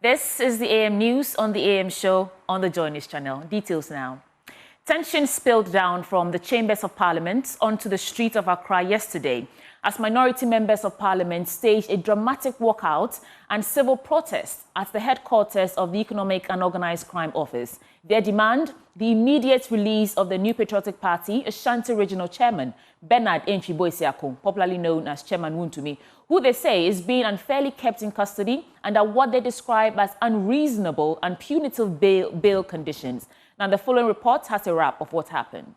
This is the AM News on the AM show on the Joy News channel. Details now. Tension spilled down from the chambers of parliament onto the streets of Accra yesterday as minority members of parliament staged a dramatic walkout and civil protest at the headquarters of the Economic and Organised Crime Office. Their demand, the immediate release of the New Patriotic Party Ashanti Regional Chairman, Bernard Enchiboisiako, popularly known as Chairman Wontumi, who they say is being unfairly kept in custody under what they describe as unreasonable and punitive bail conditions. Now, the following report has a wrap of what happened.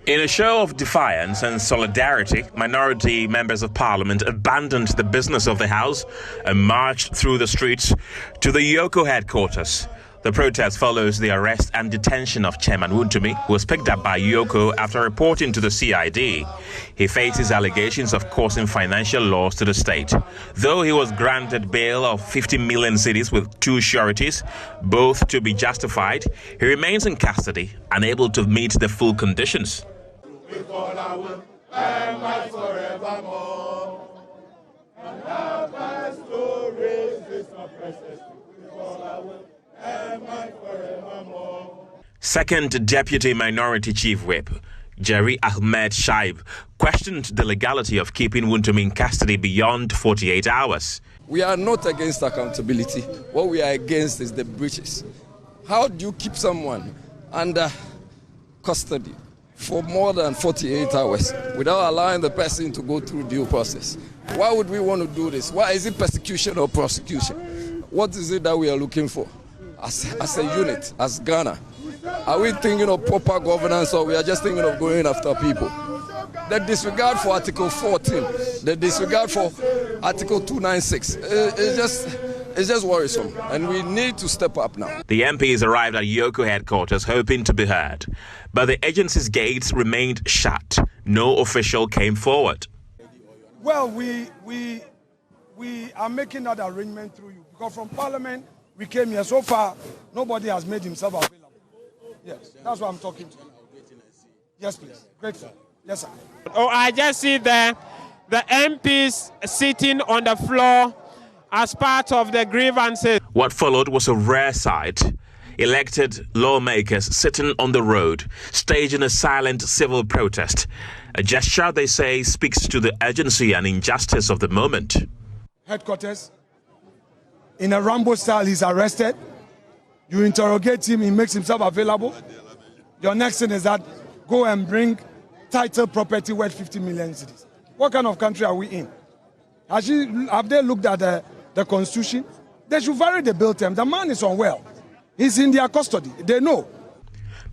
In a show of defiance and solidarity, minority members of parliament abandoned the business of the House and marched through the streets to the Yoko headquarters. The protest follows the arrest and detention of Chairman Wontumi, who was picked up by Yoko after reporting to the CID. He faces allegations of causing financial loss to the state. Though he was granted bail of 50 million cedis with 2 sureties, both to be justified, he remains in custody, unable to meet the full conditions. With all I will, and my forevermore. And have my stories, this oppressors. With all I will, and my forevermore. Second Deputy Minority Chief Whip, Jerry Ahmed Shaib, questioned the legality of keeping Wontumi in custody beyond 48 hours. We are not against accountability. What we are against is the breaches. How do you keep someone under custody for more than 48 hours without allowing the person to go through due process? Why would we want to do this? Why is it persecution or prosecution? What is it that we are looking for as a unit, as Ghana? Are we thinking of proper governance, or we are just thinking of going after people? The disregard for Article 14, the disregard for Article 296, it's just worrisome, and we need to step up now. The MPs arrived at Yoko headquarters hoping to be heard, but the agency's gates remained shut. No official came forward. Well, we are making that arrangement through you, because from Parliament we came here. So far, nobody has made himself available. Yes, that's what I'm talking to. Yes, please. Grateful. Yes, sir. Oh, I just see the MPs sitting on the floor as part of the grievances. What followed was a rare sight. Elected lawmakers sitting on the road, staging a silent civil protest. A gesture, they say, speaks to the urgency and injustice of the moment. Headquarters, in a Rambo style, he's arrested. You interrogate him, he makes himself available. Your next thing is that go and bring title property worth 50 million cedis. What kind of country are we in? Have they looked at the constitution? They should vary the bail term. The man is unwell. He's in their custody. They know.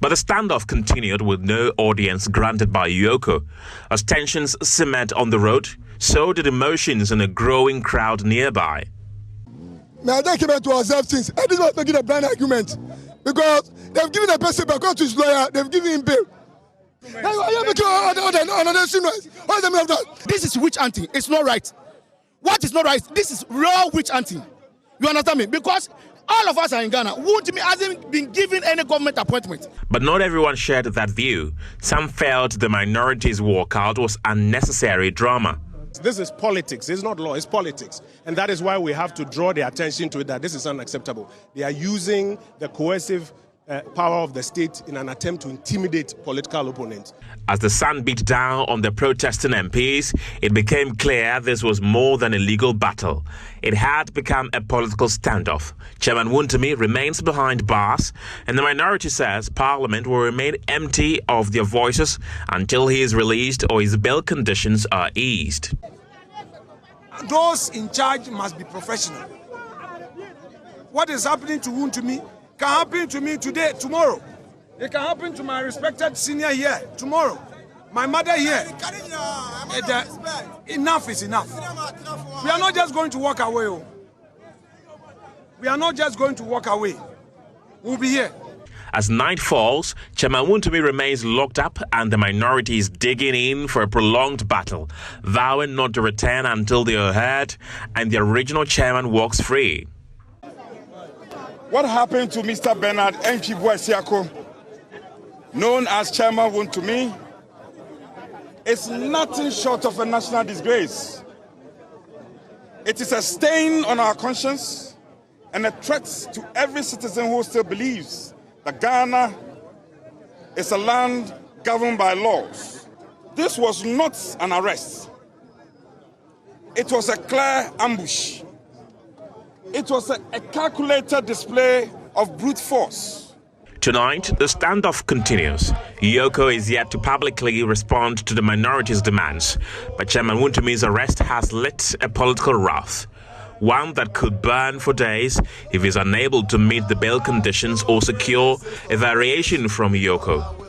But the standoff continued with no audience granted by Yoko. As tensions simmered on the road, so did emotions in a growing crowd nearby. May I came to observe things. And this was making a blind argument. Because they've given a person back to his lawyer, they've given him bail. This is witch hunting. It's not right. What is not right? This is raw witch hunting. You understand me? Because all of us are in Ghana. Wontumi hasn't been given any government appointment. But not everyone shared that view. Some felt the minorities' walkout was unnecessary drama. This is politics. It's not law, it's politics. And that is why we have to draw their attention to it, that this is unacceptable. They are using the coercive power of the state in an attempt to intimidate political opponents. As the sun beat down on the protesting MPs, it became clear this was more than a legal battle. It had become a political standoff. Chairman Wontumi remains behind bars, and the minority says Parliament will remain empty of their voices until he is released or his bail conditions are eased. Those in charge must be professional. What is happening to Wontumi can happen to me today, tomorrow. It can happen to my respected senior here, tomorrow. My mother here. Enough is enough. We are not just going to walk away. We are not just going to walk away. We'll be here. As night falls, Chairman Wontumi remains locked up and the minority is digging in for a prolonged battle, vowing not to return until they are heard and the original chairman walks free. What happened to Mr. Bernard Enchibu, known as Chairman Wontumi, is nothing short of a national disgrace. It is a stain on our conscience and a threat to every citizen who still believes that Ghana is a land governed by laws. This was not an arrest. It was a clear ambush. It was a calculated display of brute force. Tonight, the standoff continues. Yoko is yet to publicly respond to the minority's demands, but Chairman Wontumi's arrest has lit a political wrath, one that could burn for days if he's unable to meet the bail conditions or secure a variation from Yoko.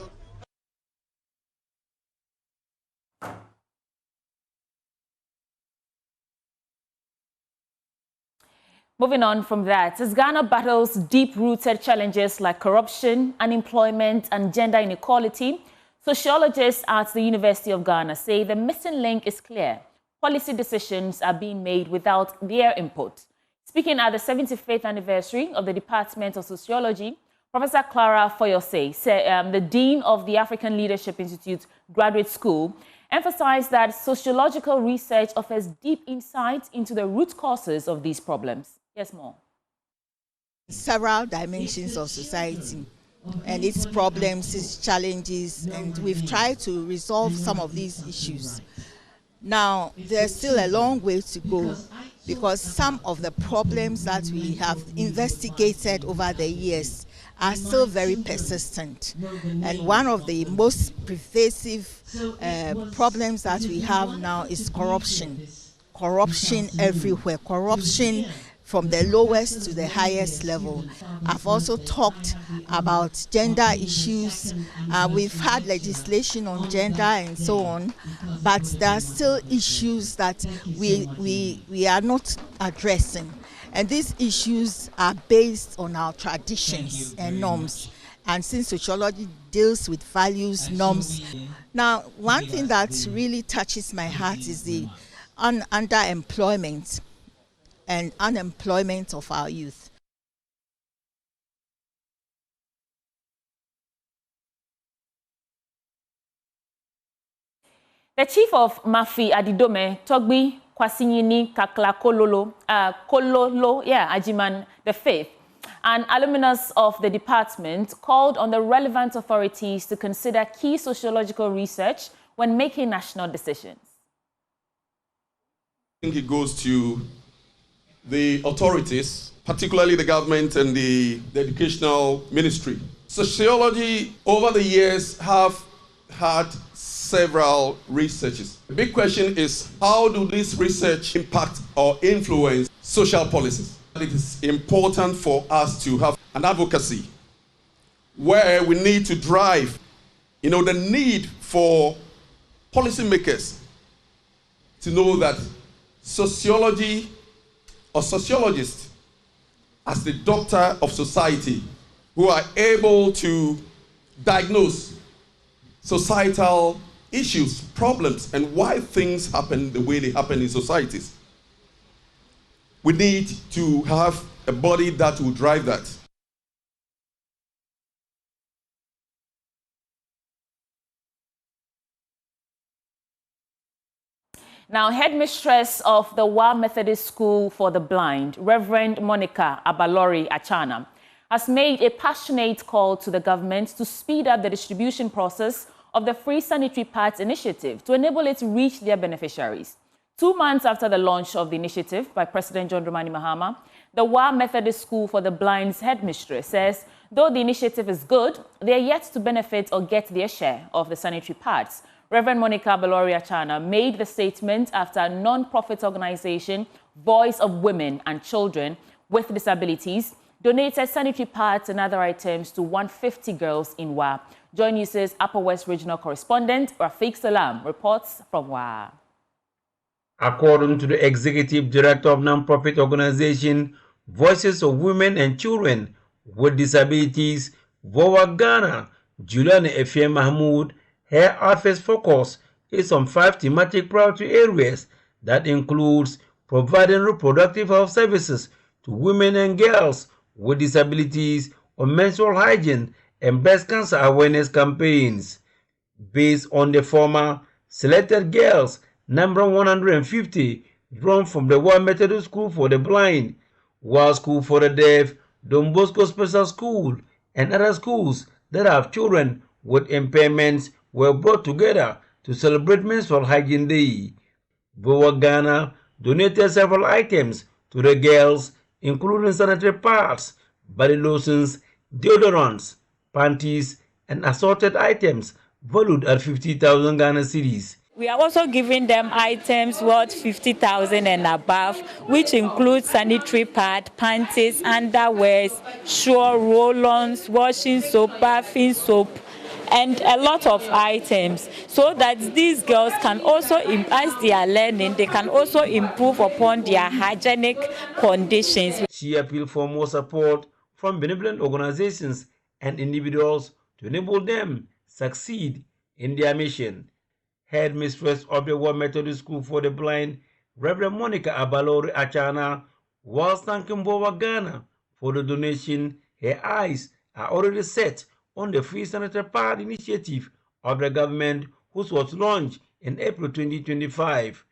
Moving on from that, as Ghana battles deep-rooted challenges like corruption, unemployment, and gender inequality, sociologists at the University of Ghana say the missing link is clear. Policy decisions are being made without their input. Speaking at the 75th anniversary of the Department of Sociology, Professor Clara Foyose, the Dean of the African Leadership Institute Graduate School, emphasized that sociological research offers deep insight into the root causes of these problems. Yes, more. Several dimensions of society and its problems, its challenges, and we've tried to resolve some of these issues. Now, there's still a long way to go because some of the problems that we have investigated over the years are still very persistent. And one of the most pervasive problems that we have now is corruption. Corruption everywhere. Corruption from the lowest to the highest level. I've also talked about gender issues. We've had legislation on gender and so on, but there are still issues that we are not addressing. And these issues are based on our traditions and norms. And since sociology deals with values, norms. Now, one thing that really touches my heart is the underemployment and unemployment of our youth. The chief of Mafi Adidome, Togbi Kwasinyini Kololo Ajiman V, and alumnus of the department called on the relevant authorities to consider key sociological research when making national decisions. I think it goes to the authorities, particularly the government and the educational ministry. Sociology over the years have had several researches. The big question is, how do this research impact or influence social policies? It is important for us to have an advocacy where we need to drive, the need for policymakers to know that sociology or sociologists as the doctor of society who are able to diagnose societal issues, problems, and why things happen the way they happen in societies. We need to have a body that will drive that. Now, headmistress of the Wa Methodist School for the Blind, Reverend Monica Abalori Achana, has made a passionate call to the government to speed up the distribution process of the Free Sanitary Pads initiative to enable it to reach their beneficiaries. 2 months after the launch of the initiative by President John Dramani Mahama, the Wa Methodist School for the Blind's headmistress says, though the initiative is good, they are yet to benefit or get their share of the sanitary pads. Reverend Monica Abalori Achana made the statement after a non-profit organization, Voice of Women and Children with Disabilities, donated sanitary pads and other items to 150 girls in Wa. Joy News' Upper West Regional Correspondent Rafiq Salam reports from Wa. According to the Executive Director of non-profit organization Voices of Women and Children with Disabilities, VOWA Ghana, Juliana Efiem Mahmoud, her office focus is on 5 thematic priority areas that includes providing reproductive health services to women and girls with disabilities on menstrual hygiene and breast cancer awareness campaigns. Based on the former, selected girls, number 150, drawn from the World Methodist School for the Blind, World School for the Deaf, Don Bosco Special School, and other schools that have children with impairments were brought together to celebrate Menstrual Hygiene Day. Vowa Ghana donated several items to the girls, including sanitary pads, body lotions, deodorants, panties, and assorted items valued at 50,000 Ghana cedis. We are also giving them items worth 50,000 and above, which include sanitary pad, panties, underwears, sure roll-ons, washing soap, bathing soap, and a lot of items, so that these girls can also, as they are learning, they can also improve upon their hygienic conditions. She appealed for more support from benevolent organizations and individuals to enable them succeed in their mission. Headmistress of the World Methodist School for the Blind, Reverend Monica Abalori Achana, whilst thanking Vowa Ghana for the donation, her eyes are already set on the Free Sanitary Pad initiative of the government, which was launched in April 2025.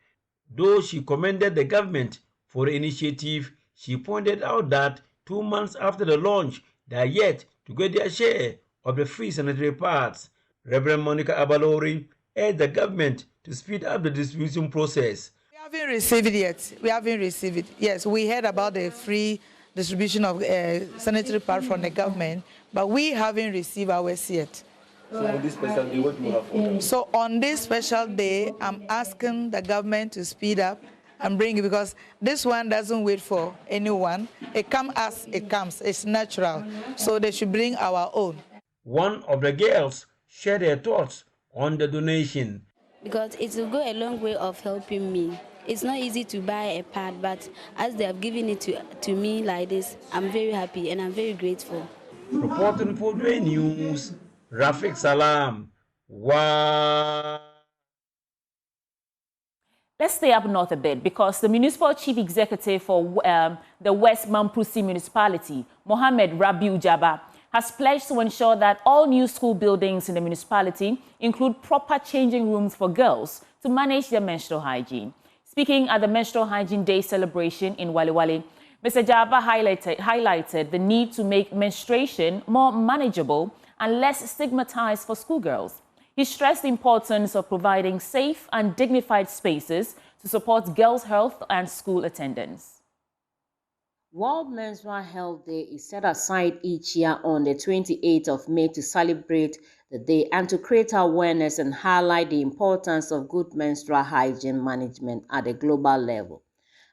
Though she commended the government for the initiative, she pointed out that 2 months after the launch, they are yet to get their share of the free sanitary pads. Reverend Monica Abalori urged the government to speed up the distribution process. We haven't received it yet. We haven't received it. Yes, we heard about the free distribution of sanitary pads from the government, but we haven't received ours yet. So on this special day, what do you have for them? So on this special day, I'm asking the government to speed up and bring it, because this one doesn't wait for anyone. It comes as it comes. It's natural. So they should bring our own. One of the girls shared her thoughts on the donation. Because it will go a long way of helping me. It's not easy to buy a pad, but as they have given it to me like this, I'm very happy and I'm very grateful. Reporting for the news, Rafiq Salam. Wow. Let's stay up north a bit, because the municipal chief executive for the West Mamprusi municipality, Mohammed Rabiu Jaba, has pledged to ensure that all new school buildings in the municipality include proper changing rooms for girls to manage their menstrual hygiene. Speaking at the Menstrual Hygiene Day celebration in Waliwali, Mr. Jaba highlighted the need to make menstruation more manageable and less stigmatized for schoolgirls. He stressed the importance of providing safe and dignified spaces to support girls' health and school attendance. World Menstrual Health Day is set aside each year on the 28th of May to celebrate the day and to create awareness and highlight the importance of good menstrual hygiene management at a global level.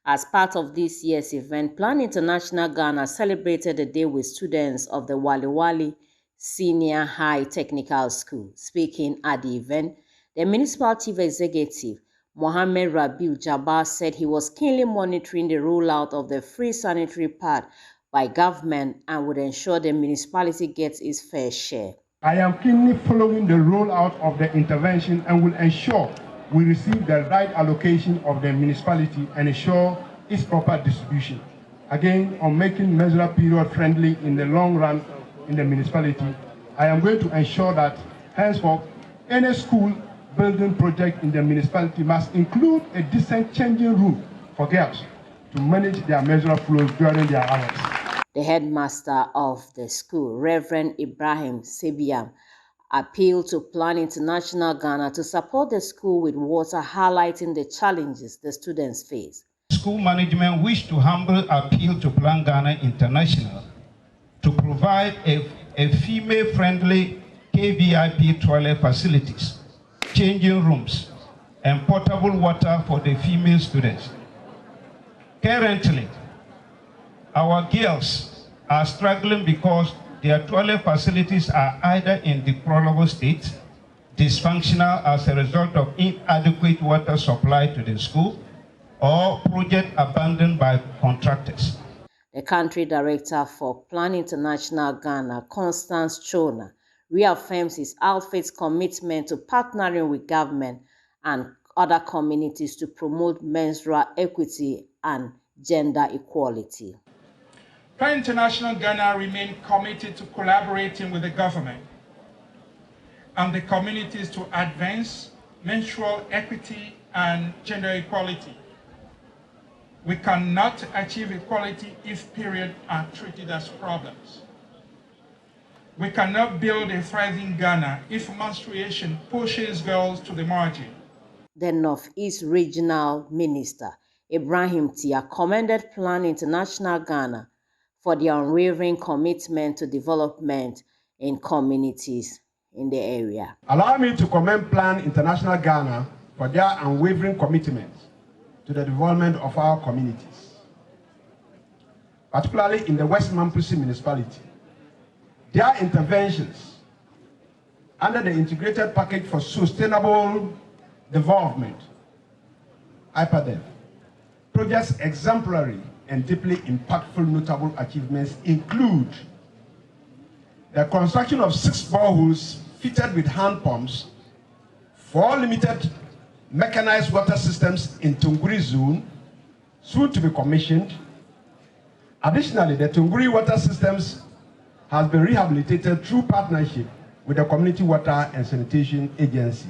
As part of this year's event, Plan International Ghana celebrated the day with students of the Waliwali Senior High Technical School. Speaking at the event, the municipal chief executive, Mohammed Rabiu Jabbar, said he was keenly monitoring the rollout of the free sanitary pad by government and would ensure the municipality gets its fair share. I am keenly following the rollout of the intervention and will ensure we receive the right allocation of the municipality and ensure its proper distribution. Again, on making menstrual period friendly in the long run in the municipality, I am going to ensure that henceforth any school building project in the municipality must include a decent changing room for girls to manage their menstrual flows during their hours. The headmaster of the school, Reverend Ibrahim Sebiam, appealed to Plan International Ghana to support the school with water, highlighting the challenges the students face. School management wish to humble appeal to Plan Ghana International to provide a female-friendly KVIP toilet facilities, changing rooms, and potable water for the female students. Currently, our girls are struggling because their toilet facilities are either in deplorable state, dysfunctional as a result of inadequate water supply to the school, or project abandoned by contractors. The country director for Plan International Ghana, Constance Chona, reaffirms his outfit's commitment to partnering with government and other communities to promote menstrual equity and gender equality. Plan International Ghana remain committed to collaborating with the government and the communities to advance menstrual equity and gender equality. We cannot achieve equality if periods are treated as problems. We cannot build a thriving Ghana if menstruation pushes girls to the margin. The Northeast Regional Minister, Ibrahim Tia, commended Plan International Ghana for their unwavering commitment to development in communities in the area. Allow me to commend Plan International Ghana for their unwavering commitment to the development of our communities, particularly in the West Mampusi municipality. Their interventions under the Integrated Package for Sustainable Development, IPADEV, projects exemplary and deeply impactful notable achievements include the construction of 6 boreholes fitted with hand pumps, 4 limited mechanized water systems in Tunguri zone, soon to be commissioned. Additionally, the Tunguri water systems has been rehabilitated through partnership with the Community Water and Sanitation Agency.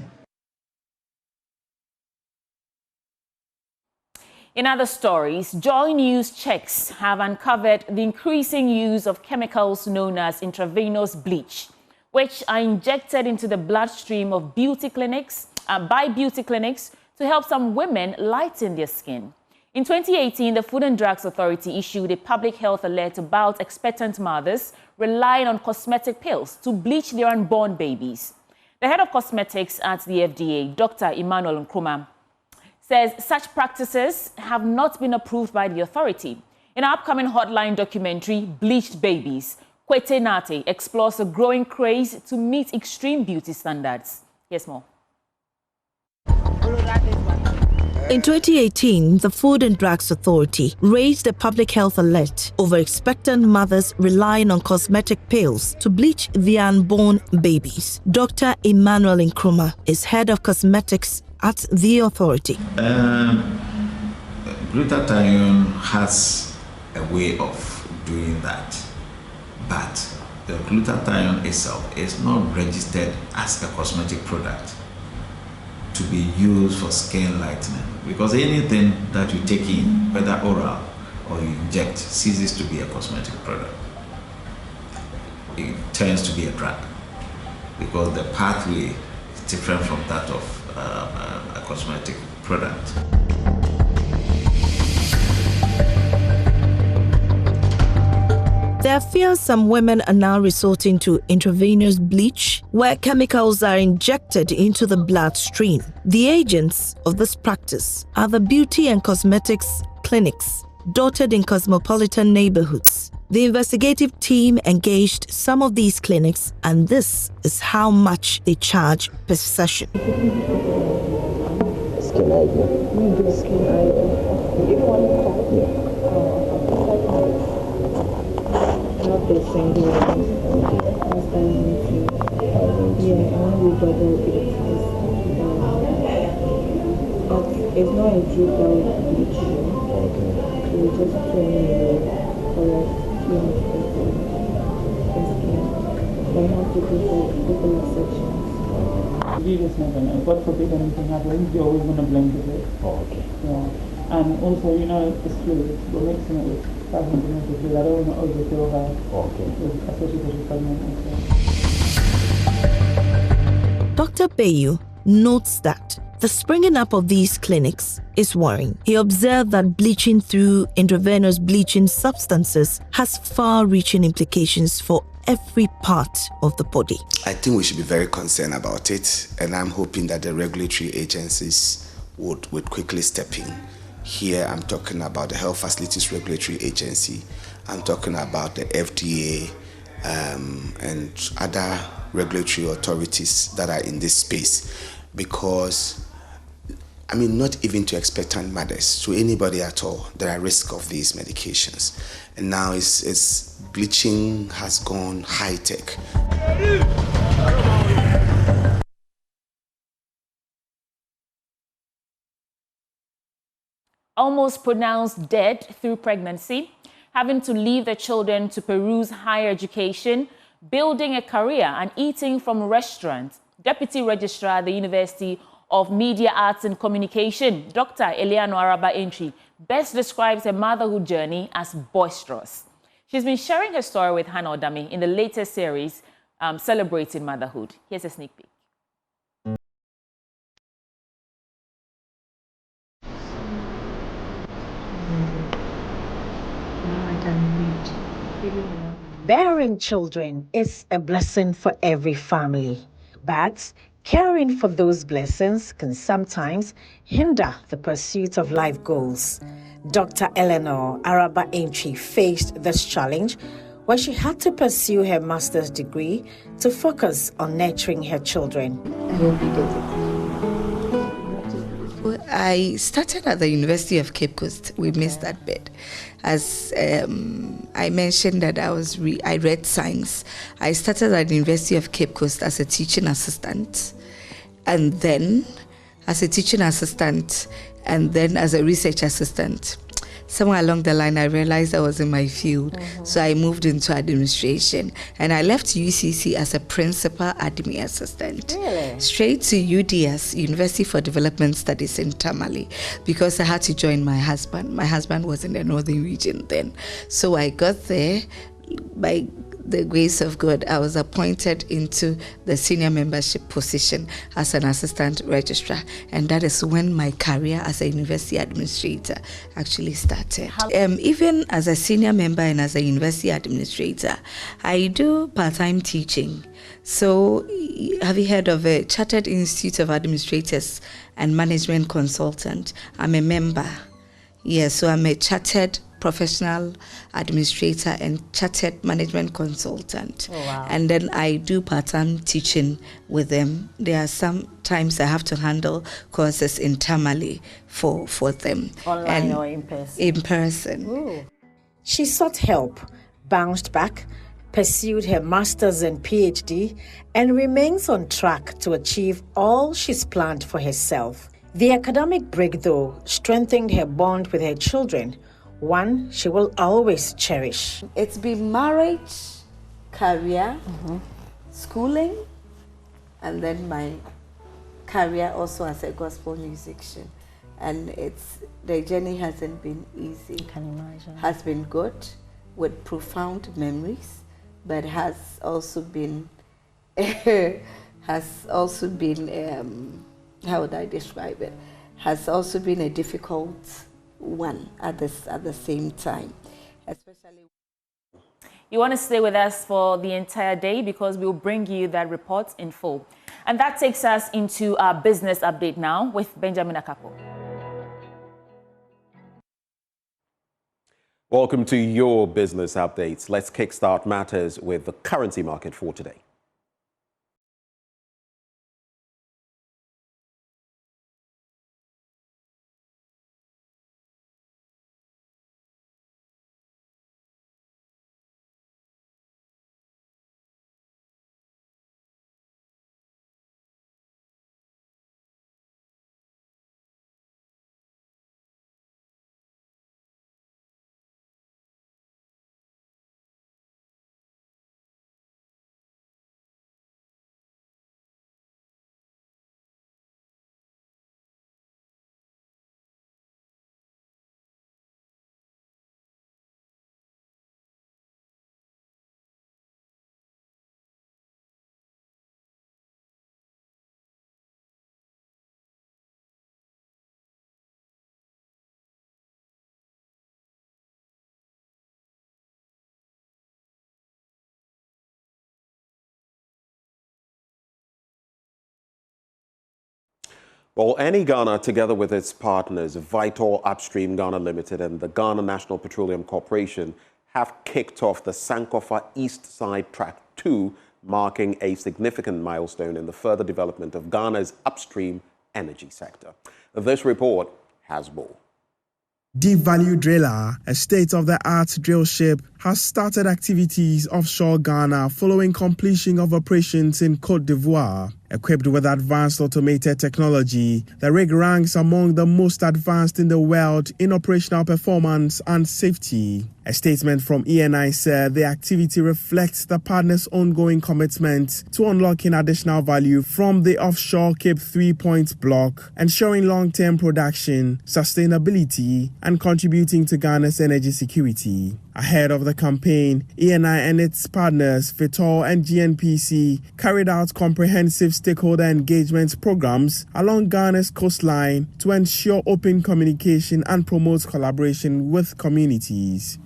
In other stories, Joy News checks have uncovered the increasing use of chemicals known as intravenous bleach, which are injected into the bloodstream of beauty clinics by beauty clinics to help some women lighten their skin. In 2018, the Food and Drugs Authority issued a public health alert about expectant mothers relying on cosmetic pills to bleach their unborn babies. The head of cosmetics at the FDA, Dr. Emmanuel Nkrumah, says such practices have not been approved by the authority. In our upcoming Hotline documentary, Bleached Babies, Kwete Nate explores a growing craze to meet extreme beauty standards. Here's more. In 2018, the Food and Drugs Authority raised a public health alert over expectant mothers relying on cosmetic pills to bleach their unborn babies. Dr. Emmanuel Nkrumah is head of cosmetics at the authority. Glutathione has a way of doing that, but the glutathione itself is not registered as a cosmetic product to be used for skin lightening, because anything that you take in, whether oral or you inject, ceases to be a cosmetic product. It turns to be a drug because the pathway is different from that of a cosmetic product. There are fears some women are now resorting to intravenous bleach, where chemicals are injected into the bloodstream. The agents of this practice are the beauty and cosmetics clinics dotted in cosmopolitan neighborhoods. The investigative team engaged some of these clinics, and this is how much they charge per session. Skin IV. Skin IV. If one not the single one. Last time yeah, and when we got there will be the test. But it's not a drug that will bleach you. So we just train you for like 200 per skin. But you have to go for particular sections. You just never know. God forbid anything happens, you're always going to blame it. Oh, okay. Yeah. And also, you know, it's fluid. We're mixing it with 500 ml of fluid. I don't want to overfill her. Okay. Especially because she's pregnant and so. Dr. Bayu notes that the springing up of these clinics is worrying. He observed that bleaching through intravenous bleaching substances has far-reaching implications for every part of the body. I think we should be very concerned about it, and I'm hoping that the regulatory agencies would quickly step in. Here I'm talking about the Health Facilities Regulatory Agency, I'm talking about the FDA and other regulatory authorities that are in this space, because I mean, not even to expectant mothers, to anybody at all, there are risks of these medications. And now it's bleaching has gone high-tech. Almost pronounced dead through pregnancy having to leave their children to peruse higher education, building a career and eating from restaurants. Deputy Registrar at the University of Media, Arts and Communication, Dr. Eleanor Araba-Entry, best describes her motherhood journey as boisterous. She's been sharing her story with Hannah Odami in the latest series, Celebrating Motherhood. Here's a sneak peek. Bearing children is a blessing for every family, but caring for those blessings can sometimes hinder the pursuit of life goals. Dr. Eleanor Araba-Entry faced this challenge when she had to pursue her master's degree to focus on nurturing her children. I started at the University of Cape Coast. We missed that bit. As I mentioned that I read science. I started at the University of Cape Coast as a teaching assistant, and then as a teaching assistant, and then as a research assistant. Somewhere along the line, I realized I was in my field, so I moved into administration, and I left UCC as a principal admin assistant. Really? Straight to UDS, University for Development Studies in Tamale, because I had to join my husband. My husband was in the northern region then, so I got there. By the grace of God, I was appointed into the senior membership position as an assistant registrar, and that is when my career as a university administrator actually started. Even as a senior member and as a university administrator, I do part-time teaching. So have you heard of a Chartered Institute of Administrators and Management Consultant? I'm a member. Yes, so I'm a chartered professional administrator and chartered management consultant. Oh, wow. And then I do part-time teaching with them. There are some times I have to handle courses in Tamale for them. Online or in person? In person. Ooh. She sought help, bounced back, pursued her master's and PhD, and remains on track to achieve all she's planned for herself. The academic break, though, strengthened her bond with her children, one she will always cherish. It's been marriage, career, schooling, and then my career also as a gospel musician. And the journey hasn't been easy. I can imagine. Has been good with profound memories, but has also been how would I describe it? Has also been a difficult one at the same time, especially. You want to stay with us for the entire day because we'll bring you that report in full. And that takes us into our business update now with Benjamin Akapo. Welcome to your business updates. Let's kickstart matters with the currency market for today. Well, Eni Ghana, together with its partners, Vital Upstream Ghana Limited and the Ghana National Petroleum Corporation, have kicked off the Sankofa East Side Track 2, marking a significant milestone in the further development of Ghana's upstream energy sector. This report has more. Deep Value Driller, a state-of-the-art drill ship, has started activities offshore Ghana following completion of operations in Côte d'Ivoire. Equipped with advanced automated technology, the rig ranks among the most advanced in the world in operational performance and safety. A statement from ENI said the activity reflects the partners' ongoing commitment to unlocking additional value from the offshore Cape 3-point block, ensuring long-term production, sustainability, and contributing to Ghana's energy security. Ahead of the campaign, ENI and its partners, Vitol and GNPC, carried out comprehensive stakeholder engagement programs along Ghana's coastline to ensure open communication and promote collaboration with communities.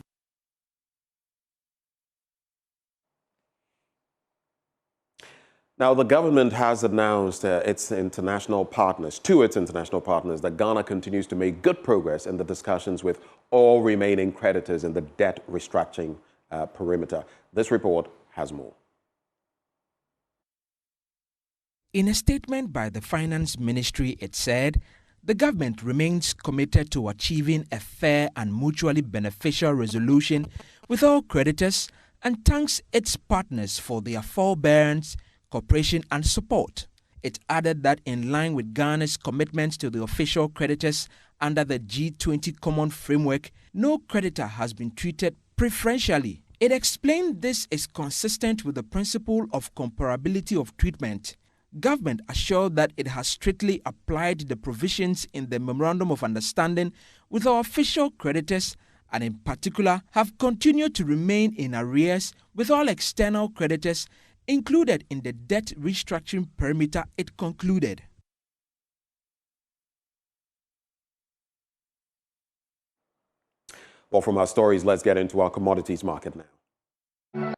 Now, the government has announced to its international partners that Ghana continues to make good progress in the discussions with all remaining creditors in the debt restructuring perimeter. This report has more. In a statement by the Finance Ministry, it said, the government remains committed to achieving a fair and mutually beneficial resolution with all creditors and thanks its partners for their forbearance, cooperation and support. It added that in line with Ghana's commitments to the official creditors under the G20 Common Framework, no creditor has been treated preferentially. It explained this is consistent with the principle of comparability of treatment. Government assured that it has strictly applied the provisions in the Memorandum of Understanding with our official creditors and in particular have continued to remain in arrears with all external creditors included in the debt restructuring perimeter, it concluded. Well, from our stories, let's get into our commodities market now.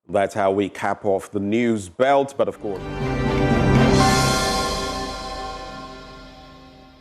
That's how we cap off the news belt, but of course...